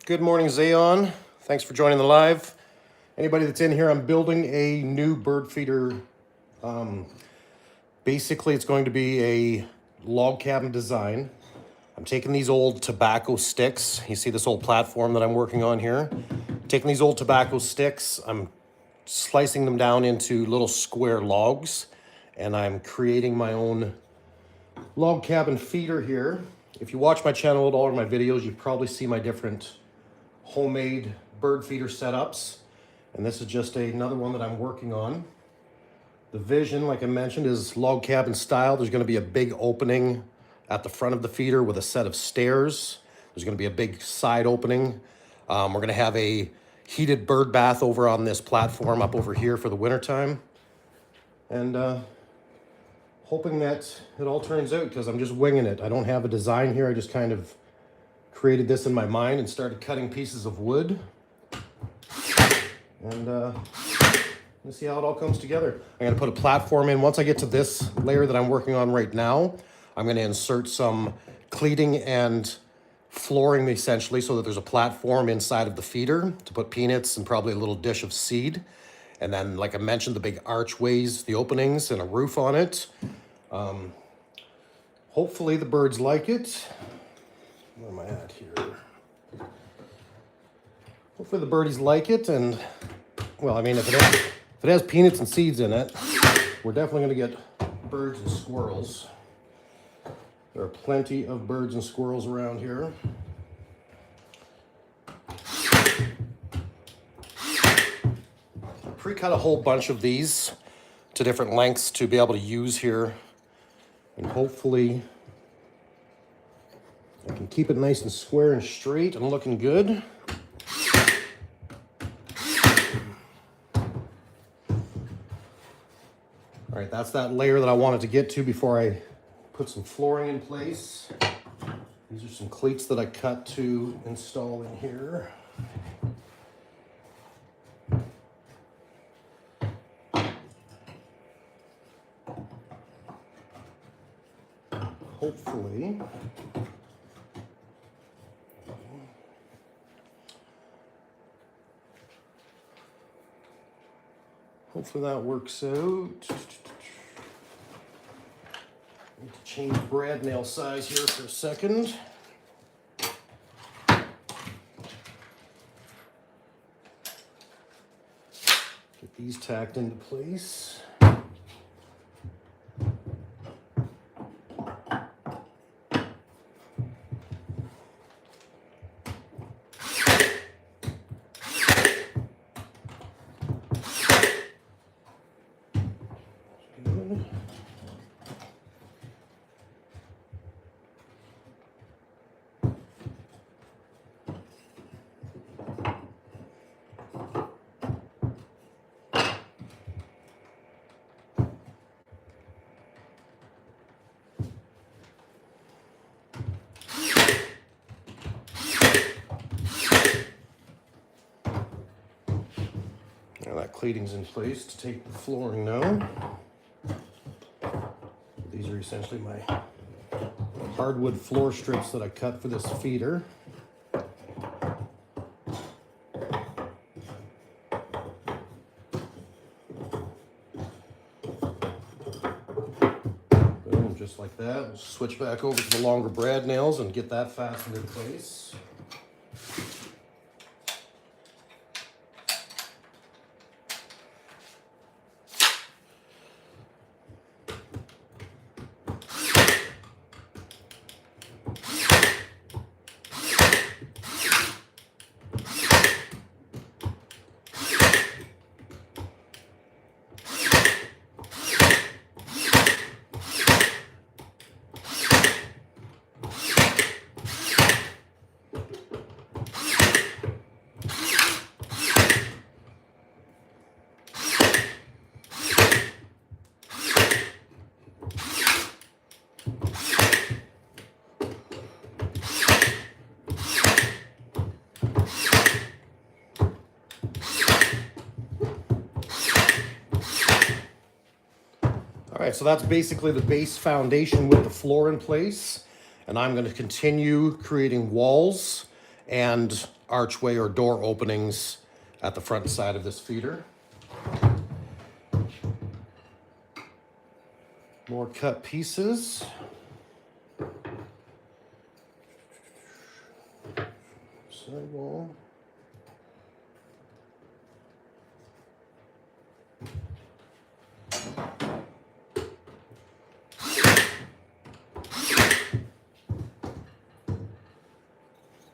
Good morning, Zayon. Thanks for joining the live. Anybody that's in here, I'm building a new bird feeder. Basically, it's going to be a log cabin design. I'm taking these old tobacco sticks. You see this old platform that I'm working on here? Taking these old tobacco sticks, I'm slicing them down into little square logs, and I'm creating my own log cabin feeder here. If you watch my channel at all or my videos, you probably see my different homemade bird feeder setups, and this is just another one that I'm working on. The vision, like I mentioned, is log cabin style. There's going to be a big opening at the front of the feeder with a set of stairs. There's going to be a big side opening. We're going to have a heated bird bath over on this platform up over here for the wintertime. And hoping that it all turns out, because I'm just winging it. I don't have a design here. I just kind of created this in my mind and started cutting pieces of wood. And let's see how it all comes together. I'm going to put a platform in. Once I get to this layer that I'm working on right now, I'm going to insert some cleating and flooring essentially so that there's a platform inside of the feeder to put peanuts and probably a little dish of seed. And then, like I mentioned, the big archways, the openings, and a roof on it. Hopefully the birds like it. Where am I at here? Hopefully the birdies like it, and well, I mean, if it has peanuts and seeds in it, we're definitely going to get birds and squirrels. There are plenty of birds and squirrels around here. I pre-cut a whole bunch of these to different lengths to be able to use here, and hopefully I can keep it nice and square and straight and looking good. All right, that's that layer that I wanted to get to before I put some flooring in place. These are some cleats that I cut to install in here. Hopefully that works out. Need to change brad nail size here for a second. Get these tacked into place. Now that cleating's in place to take the flooring now. These are essentially my hardwood floor strips that I cut for this feeder. Boom, just like that. We'll switch back over to the longer brad nails and get that fastened in place. All right, so that's basically the base foundation with the floor in place. And I'm going to continue creating walls and archway or door openings at the front side of this feeder. More cut pieces. Sidewall.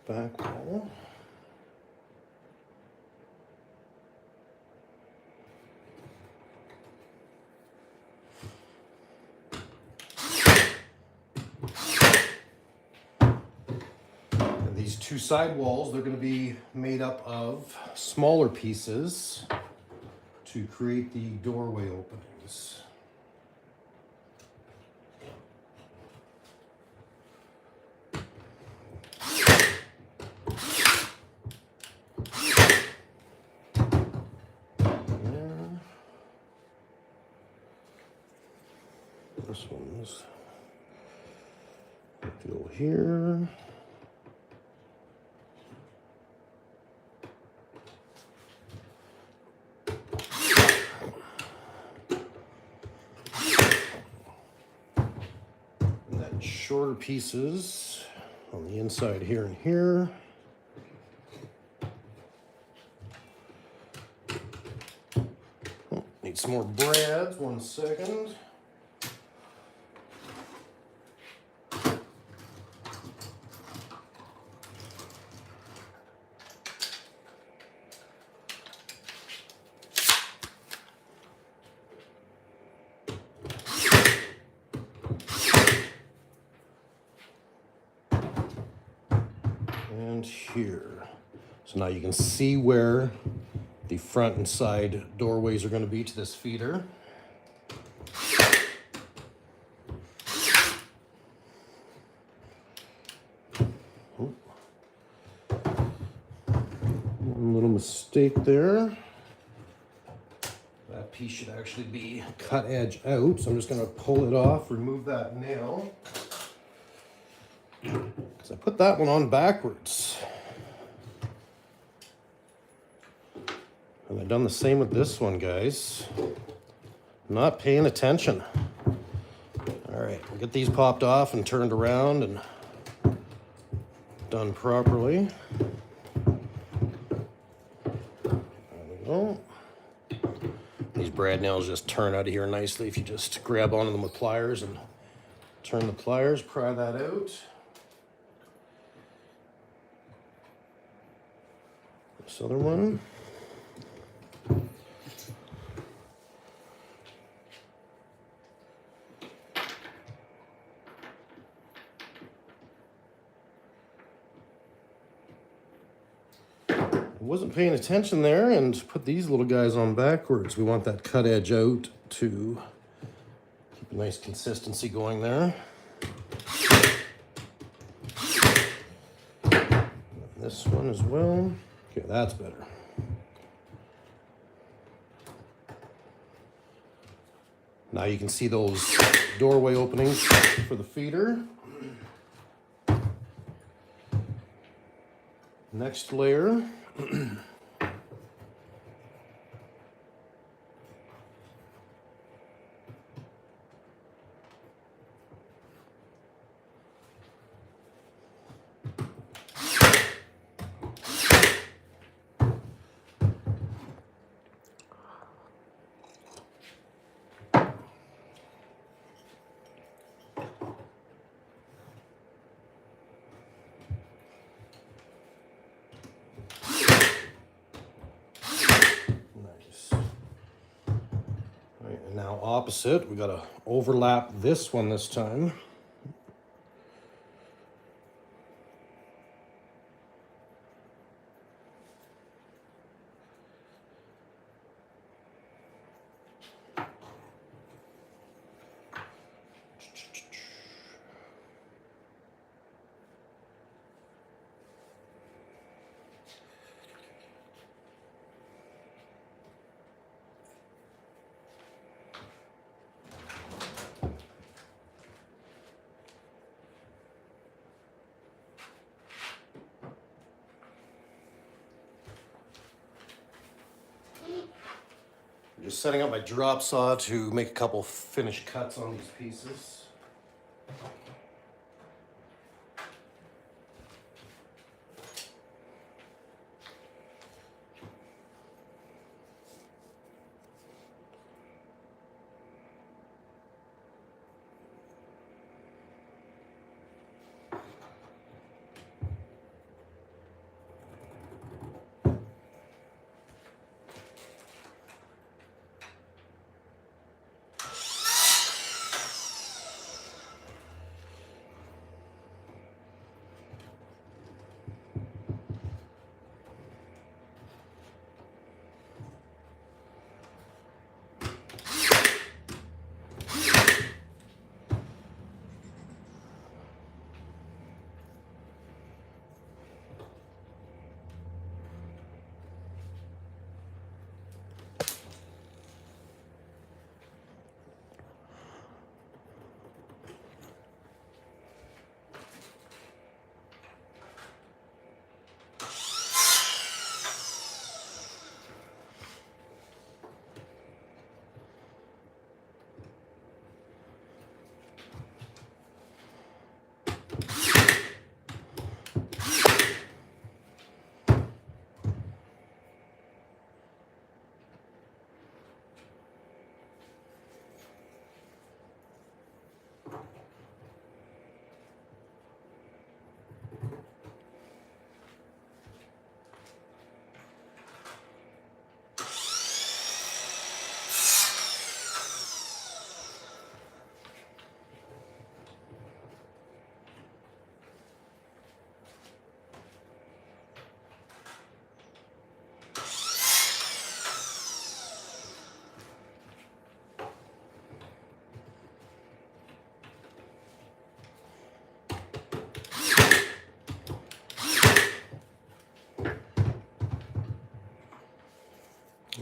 Back wall. And these two side walls, they're going to be made up of smaller pieces to create the doorway openings. This one's go here. And then shorter pieces on the inside here and here. Oh, need some more brads, 1 second. And here. So now you can see where the front and side doorways are going to be to this feeder. One little mistake there. That piece should actually be cut edge out, so I'm just going to pull it off, remove that nail. Because I put that one on backwards. And I've done the same with this one, guys. Not paying attention. All right, we'll get these popped off and turned around and done properly. There we go. These brad nails just turn out of here nicely if you just grab onto them with pliers and turn the pliers, pry that out. This other one. Wasn't paying attention there and put these little guys on backwards. We want that cut edge out to keep a nice consistency going there. This one as well. Okay, that's better. Now you can see those doorway openings for the feeder. Next layer. Now opposite, we gotta overlap this one this time. Just setting up my drop saw to make a couple finished cuts on these pieces.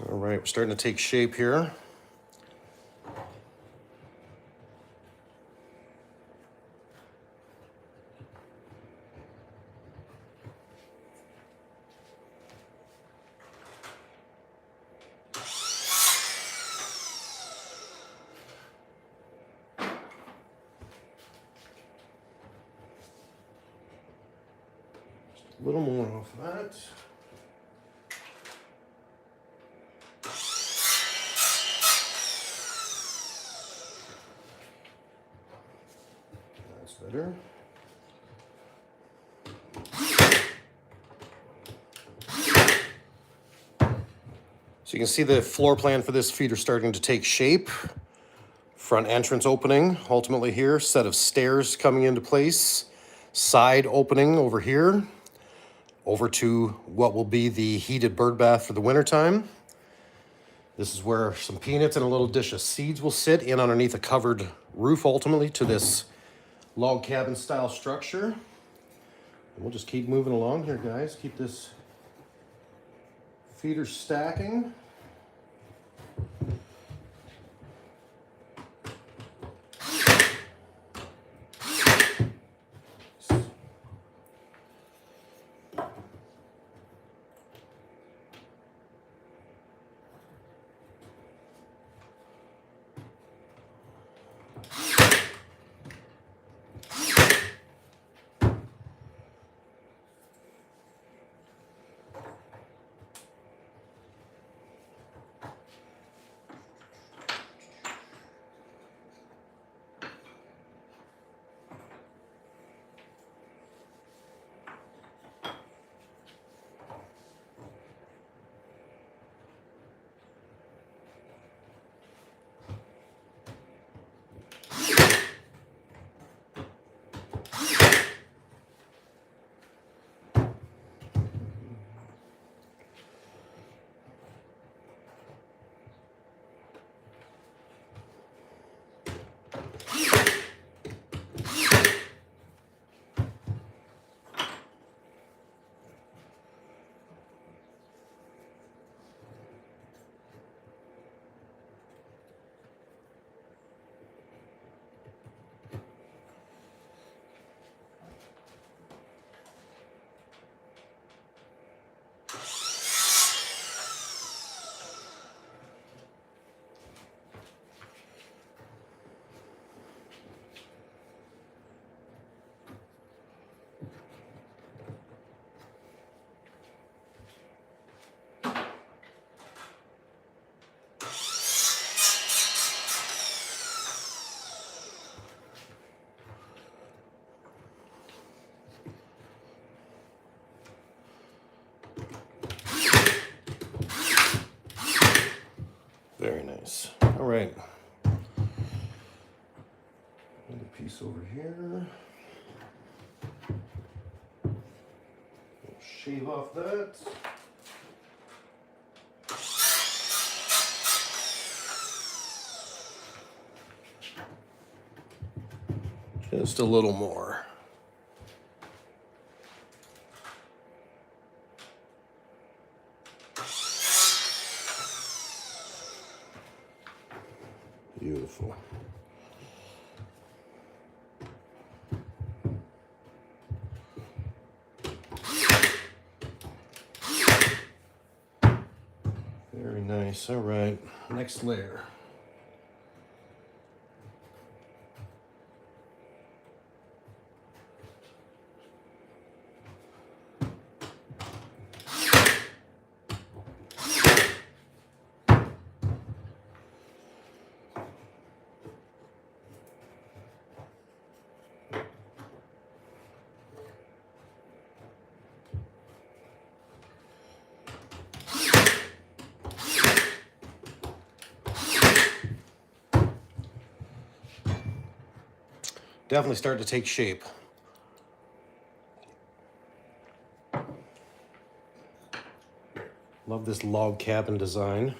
All right, we're starting to take shape here. A little more off that. That's better. So you can see the floor plan for this feeder starting to take shape. Front entrance opening, ultimately here, set of stairs coming into place, side opening over here, over to what will be the heated bird bath for the wintertime. This is where some peanuts and a little dish of seeds will sit in underneath a covered roof, ultimately, to this log cabin style structure. And we'll just keep moving along here, guys. Keep this feeder stacking. nice. All right. Another piece over here. We'll shave off that. Just a little more. Beautiful. Very nice. All right, next layer. Definitely starting to take shape. Love this log cabin design.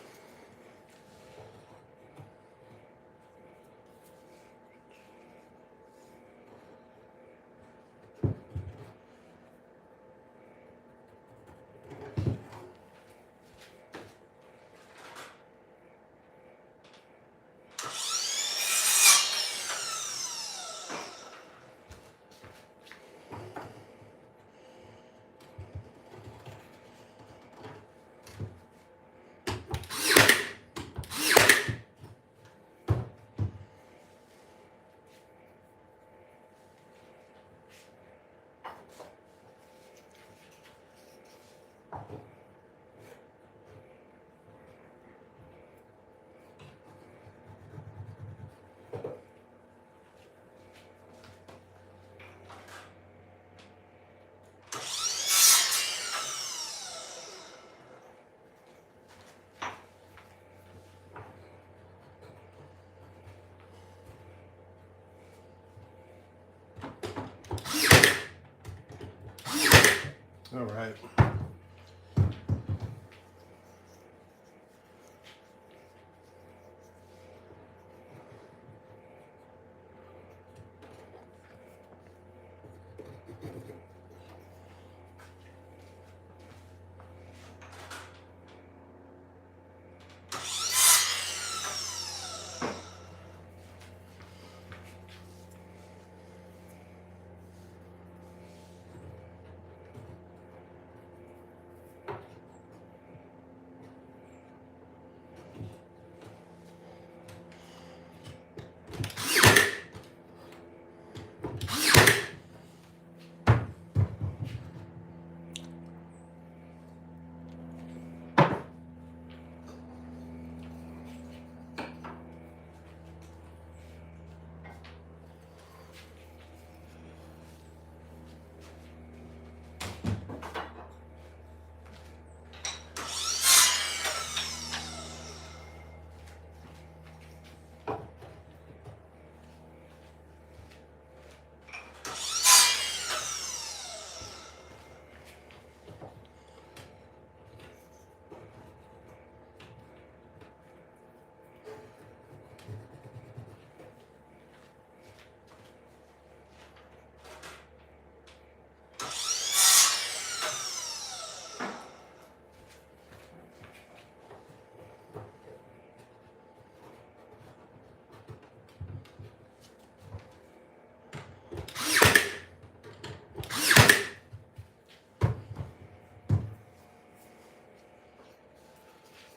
All right.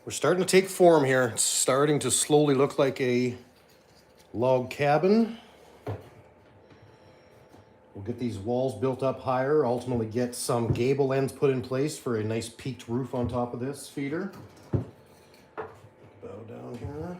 We're starting to take form here. It's starting to slowly look like a log cabin. We'll get these walls built up higher, ultimately get some gable ends put in place for a nice peaked roof on top of this feeder. Bow down here.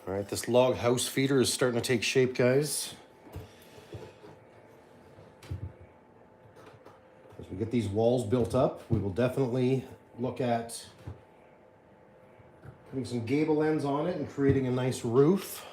All right, this log house feeder is starting to take shape, guys. As we get these walls built up, we will definitely look at putting some gable ends on it and creating a nice roof.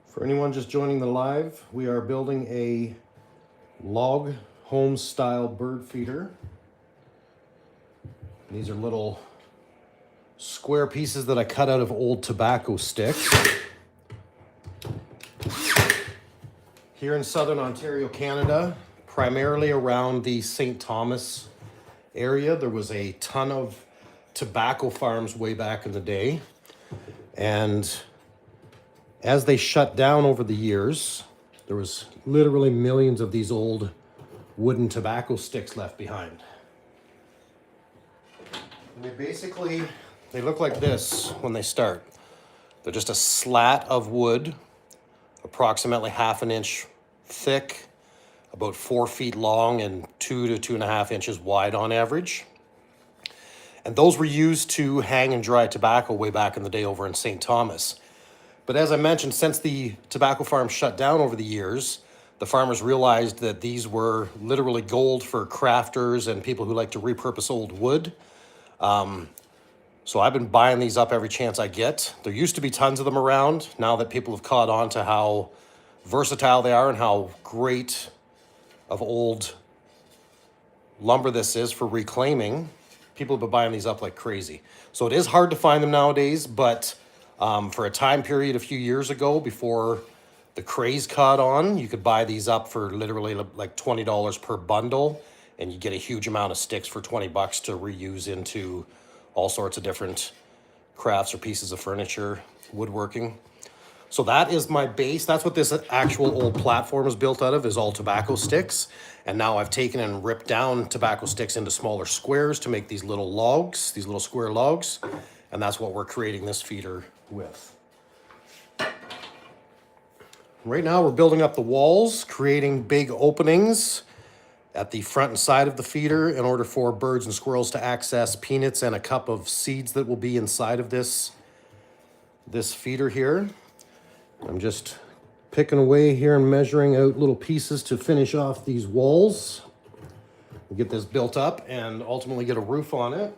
For anyone just joining the live, we are building a log home style bird feeder. These are little square pieces that I cut out of old tobacco sticks. Here in southern Ontario, Canada, primarily around the St. Thomas area, there was a ton of tobacco farms way back in the day. And as they shut down over the years, there was literally millions of these old wooden tobacco sticks left behind. And they look like this when they start. They're just a slat of wood, approximately 1/2 inch thick, about 4 feet long and 2 to 2.5 inches wide on average. And those were used to hang and dry tobacco way back in the day over in St. Thomas. But as I mentioned, since the tobacco farm shut down over the years, the farmers realized that these were literally gold for crafters and people who like to repurpose old wood. So I've been buying these up every chance I get. There used to be tons of them around. Now that people have caught on to how versatile they are and how great of old lumber this is for reclaiming, people have been buying these up like crazy. So it is hard to find them nowadays, but for a time period a few years ago, before the craze caught on, you could buy these up for literally like $20 per bundle, and you get a huge amount of sticks for $20 to reuse into all sorts of different crafts or pieces of furniture, woodworking. So that is my base. That's what this actual old platform is built out of, is all tobacco sticks. And now I've taken and ripped down tobacco sticks into smaller squares to make these little logs, these little square logs. And that's what we're creating this feeder with. Right now we're building up the walls, creating big openings at the front and side of the feeder in order for birds and squirrels to access peanuts and a cup of seeds that will be inside of this feeder here. I'm just picking away here and measuring out little pieces to finish off these walls. We'll get this built up and ultimately get a roof on it.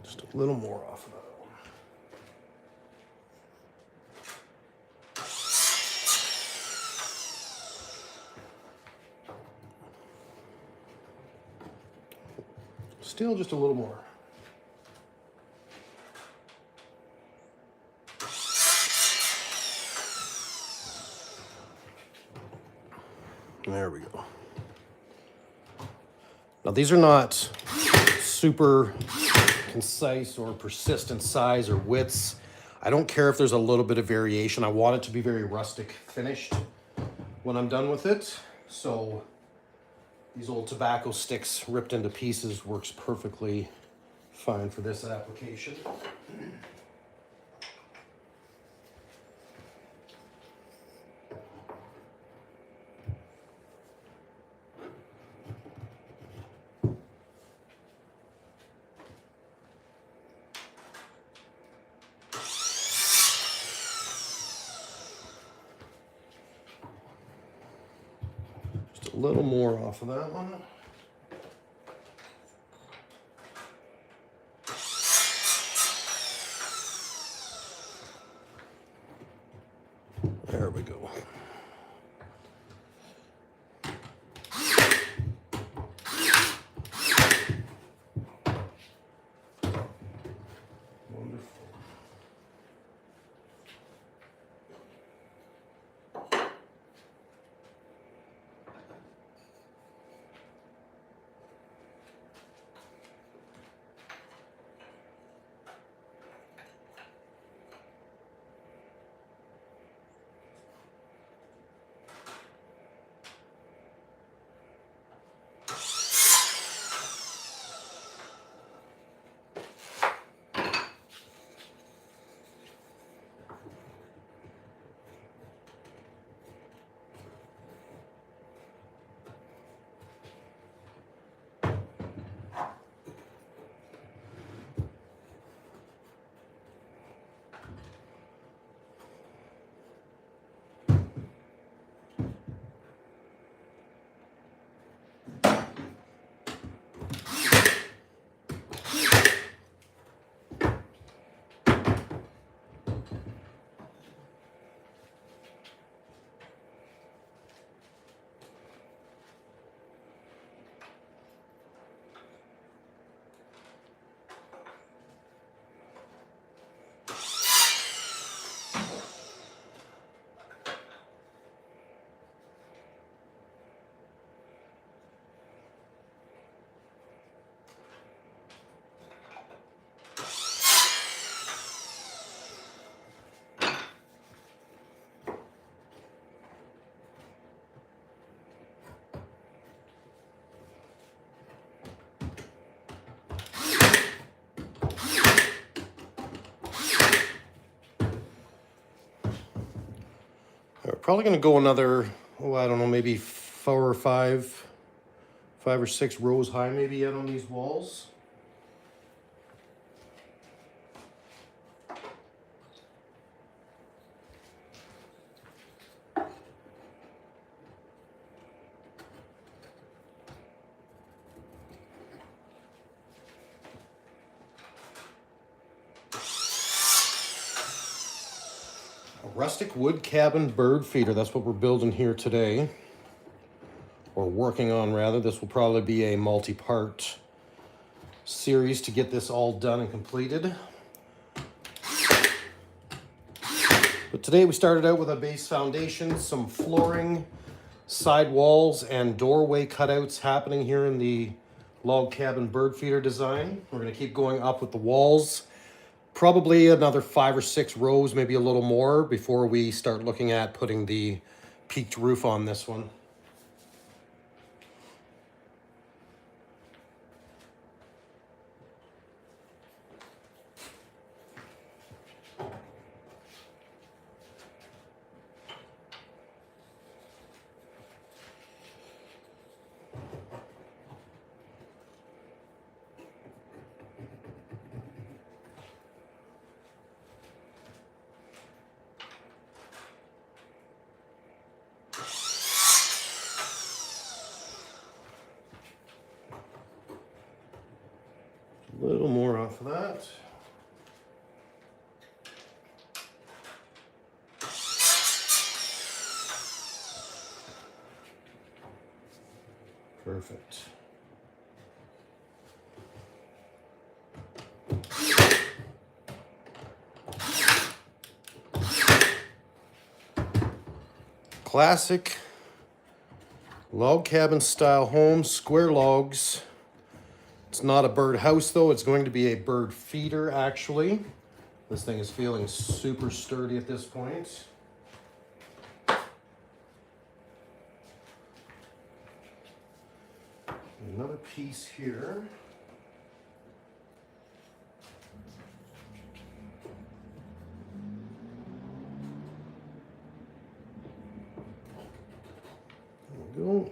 Just a little more off of that. Still just a little more. There we go. Now these are not super concise or persistent size or widths. I don't care if there's a little bit of variation. I want it to be very rustic finished when I'm done with it. So these old tobacco sticks ripped into pieces works perfectly fine for this application. Just a little more off of that one. There we go. Wonderful. Probably going to go another, oh, I don't know, maybe 5 or 6 rows high maybe yet on these walls. A rustic wood cabin bird feeder, that's what we're building here today. Or working on rather. This will probably be a multi-part series to get this all done and completed. But today we started out with a base foundation, some flooring, side walls, and doorway cutouts happening here in the log cabin bird feeder design. We're going to keep going up with the walls. Probably another 5 or 6 rows, maybe a little more, before we start looking at putting the peaked roof on this one. A little more off of that. Perfect. Classic log cabin style home, square logs. It's not a bird house though, it's going to be a bird feeder actually. This thing is feeling super sturdy at this point. Another piece here. There we go.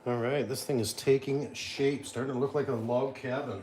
All right, this thing is taking shape, starting to look like a log cabin.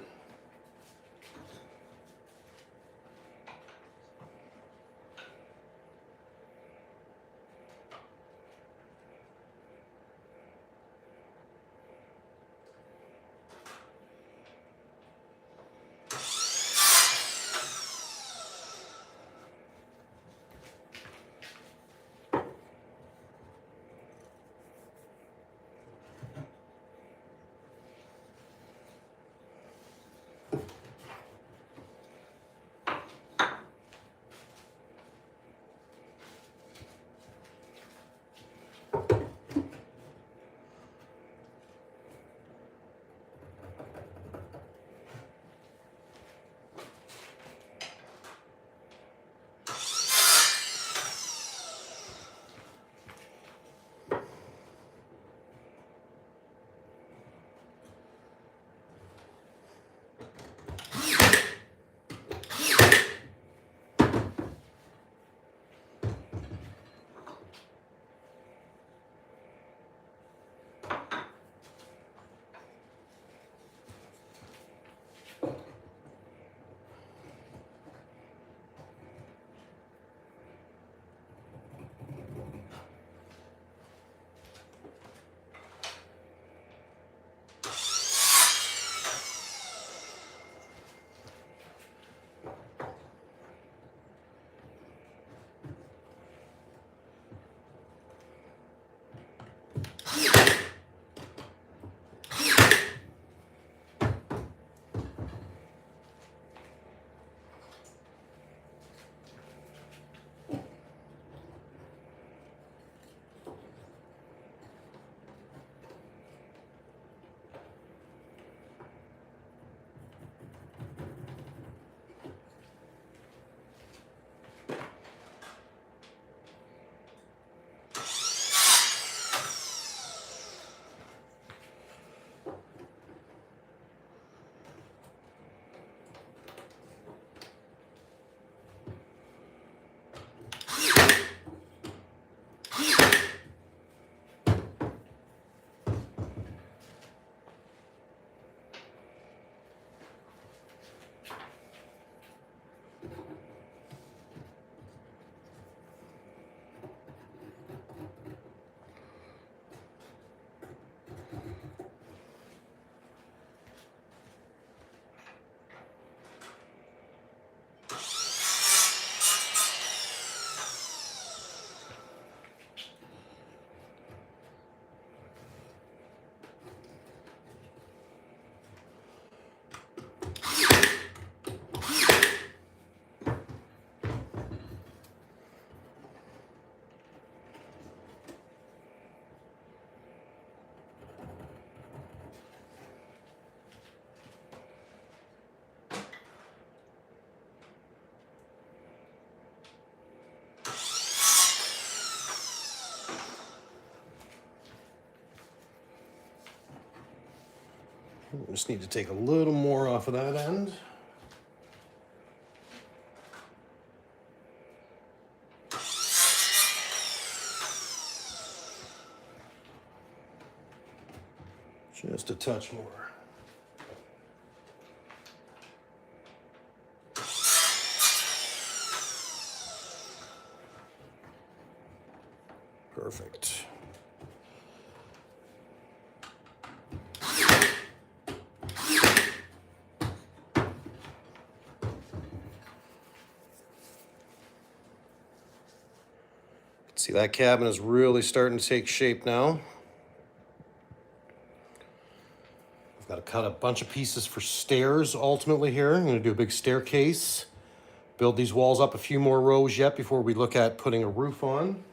Just need to take a little more off of that end. Just a touch more. Perfect. See, that cabin is really starting to take shape now. I've got to cut a bunch of pieces for stairs ultimately here. I'm going to do a big staircase. Build these walls up a few more rows yet before we look at putting a roof on.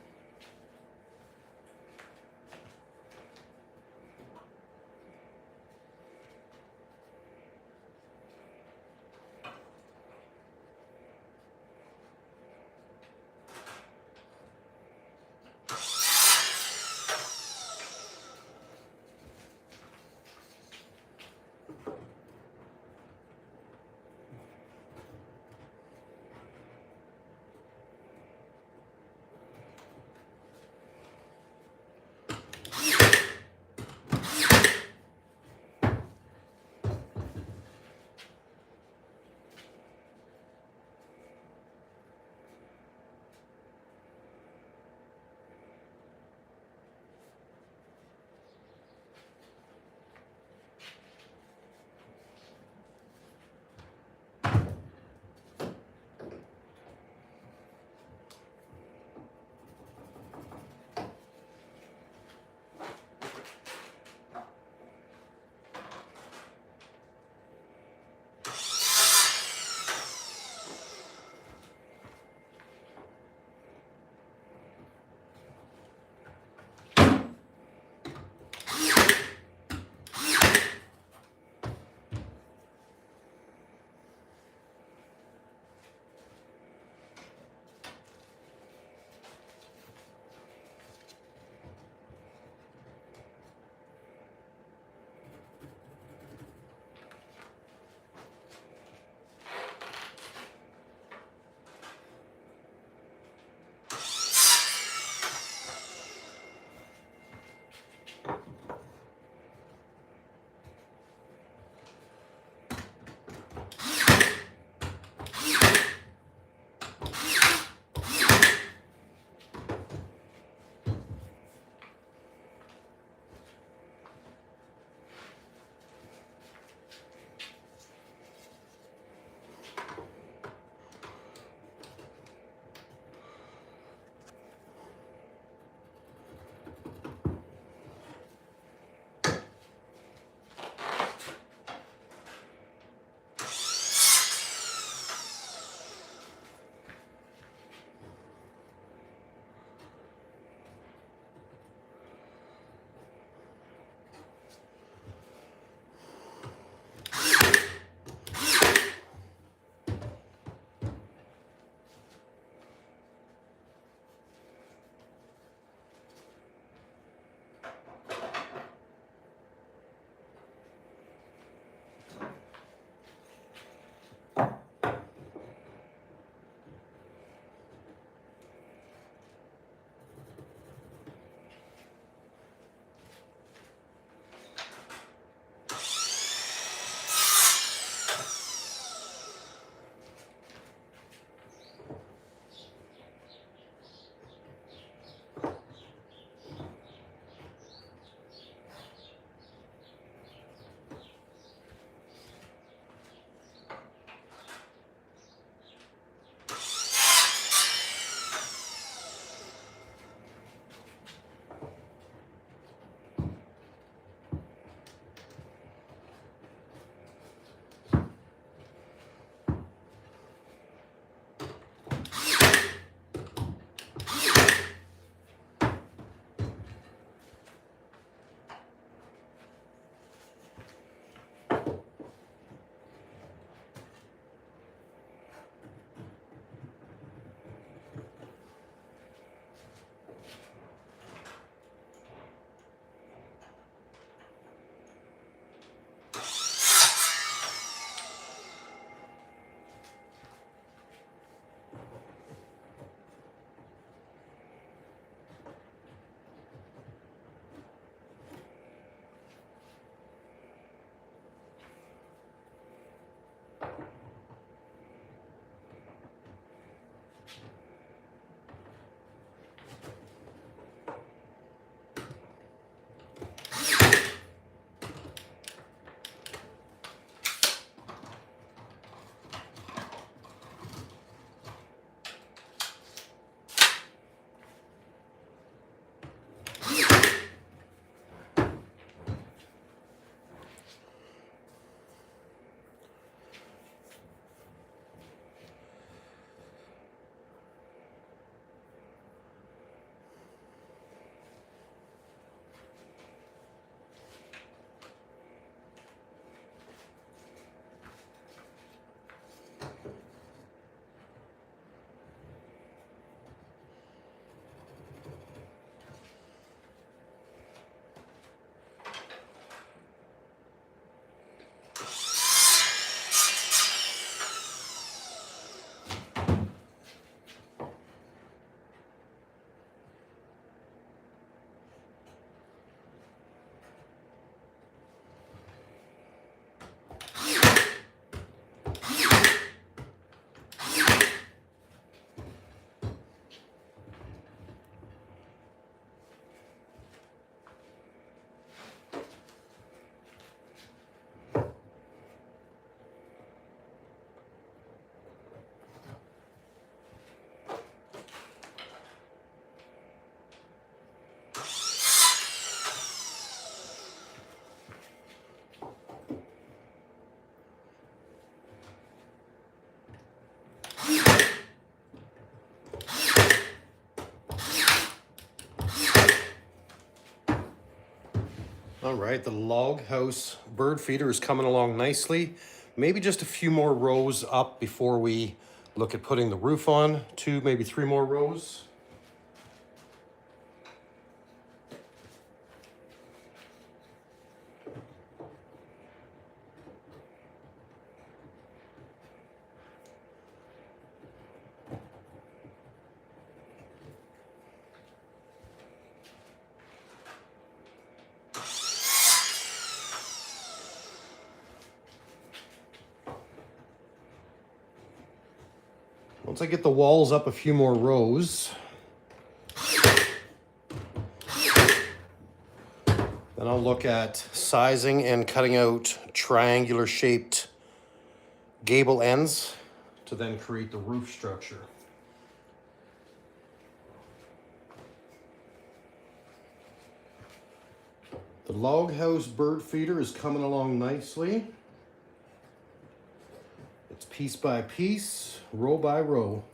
All right, the log house bird feeder is coming along nicely. Maybe just a few more rows up before we look at putting the roof on. 2, maybe 3 more rows. Once I get the walls up a few more rows, then I'll look at sizing and cutting out triangular shaped gable ends to then create the roof structure. The log house bird feeder is coming along nicely. It's piece by piece, row by row.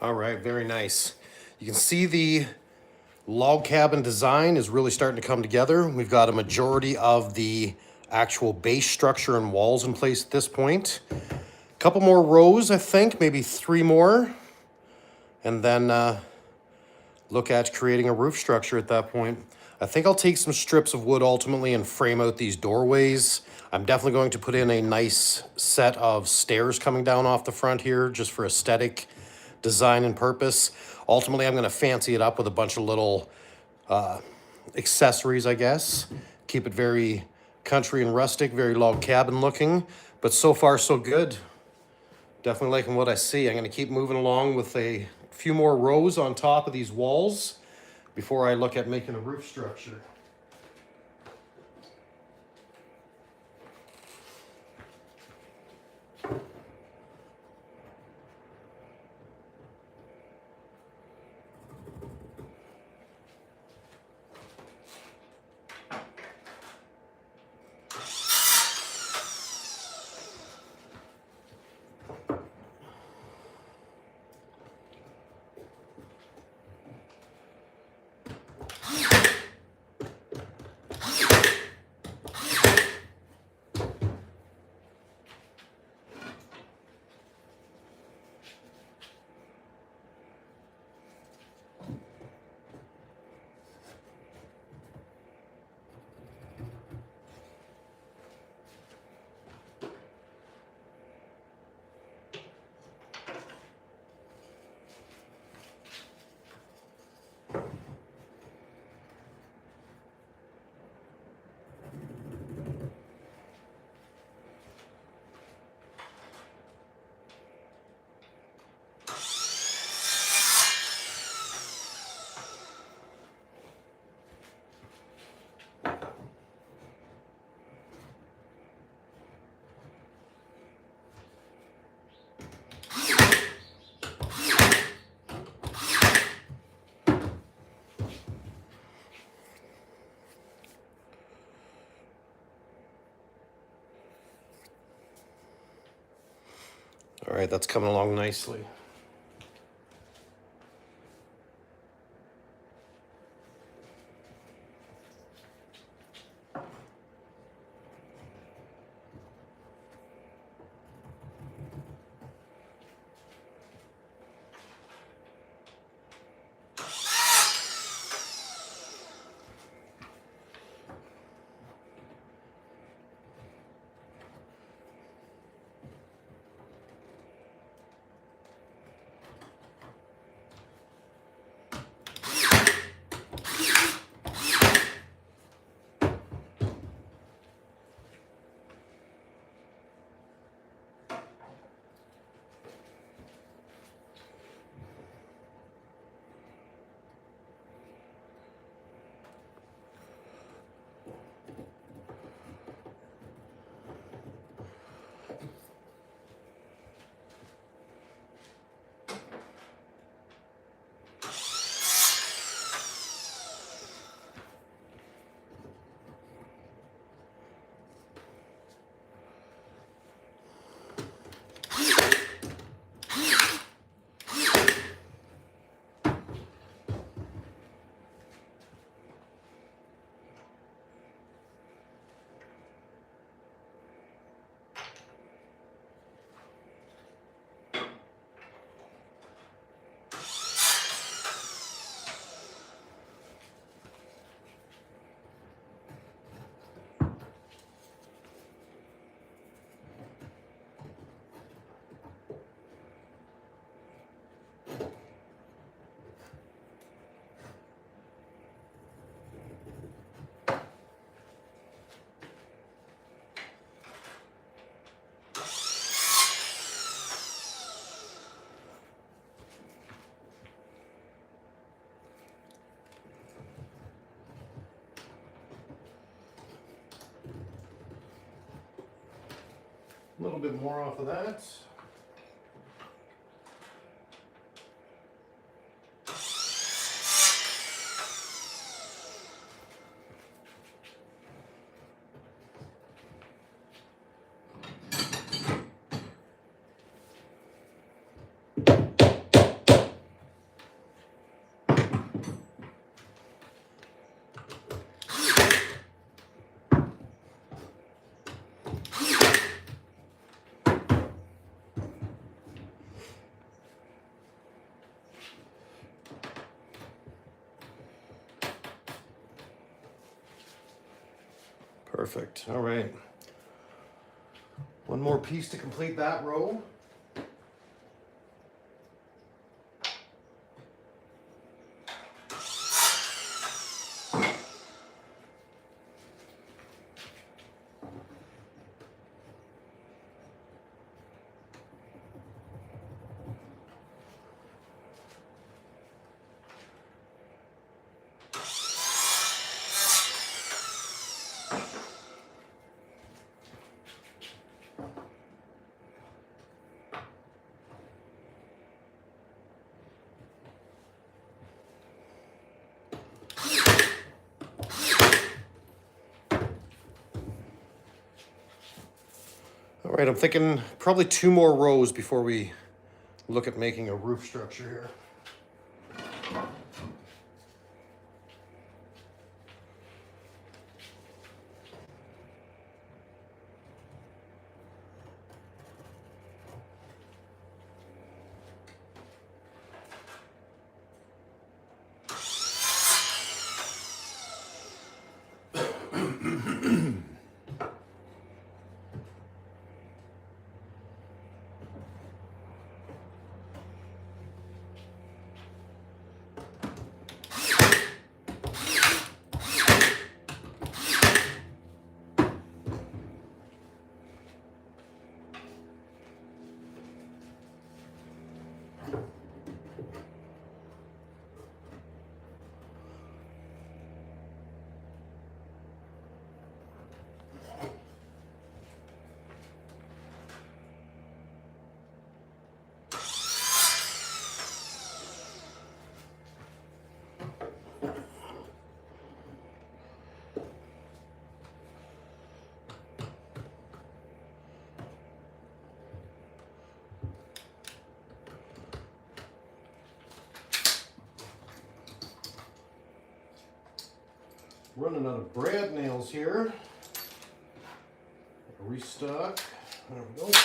All right, very nice. You can see the log cabin design is really starting to come together. We've got a majority of the actual base structure and walls in place at this point. A couple more rows, I think, maybe 3 more. And then look at creating a roof structure at that point. I think I'll take some strips of wood ultimately and frame out these doorways. I'm definitely going to put in a nice set of stairs coming down off the front here just for aesthetic design and purpose. Ultimately, I'm going to fancy it up with a bunch of little accessories, I guess. Keep it very country and rustic, very log cabin looking. But so far, so good. Definitely liking what I see. I'm going to keep moving along with a few more rows on top of these walls before I look at making a roof structure. All right, that's coming along nicely. A little bit more off of that. Perfect. All right. One more piece to complete that row. All right, I'm thinking probably 2 more rows before we look at making a roof structure here. Running out of brad nails here. Restock. There we go.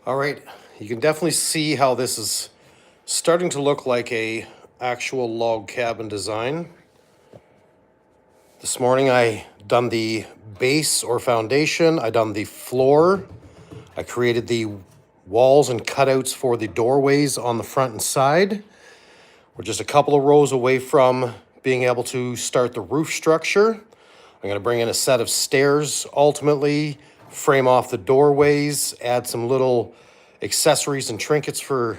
All right, you can definitely see how this is starting to look like a actual log cabin design. This morning I done the base or foundation, I done the floor, I created the walls and cutouts for the doorways on the front and side. We're just a couple of rows away from being able to start the roof structure. I'm gonna bring in a set of stairs ultimately, frame off the doorways, add some little accessories and trinkets for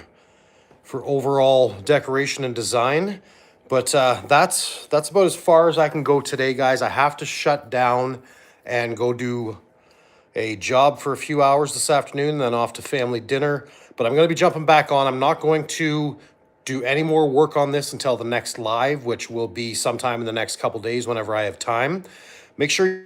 overall decoration and design. But that's about as far as I can go today, guys. I have to shut down and go do a job for a few hours this afternoon, then off to family dinner. But I'm going to be jumping back on. I'm not going to do any more work on this until the next live, which will be sometime in the next couple days whenever I have time. Make sure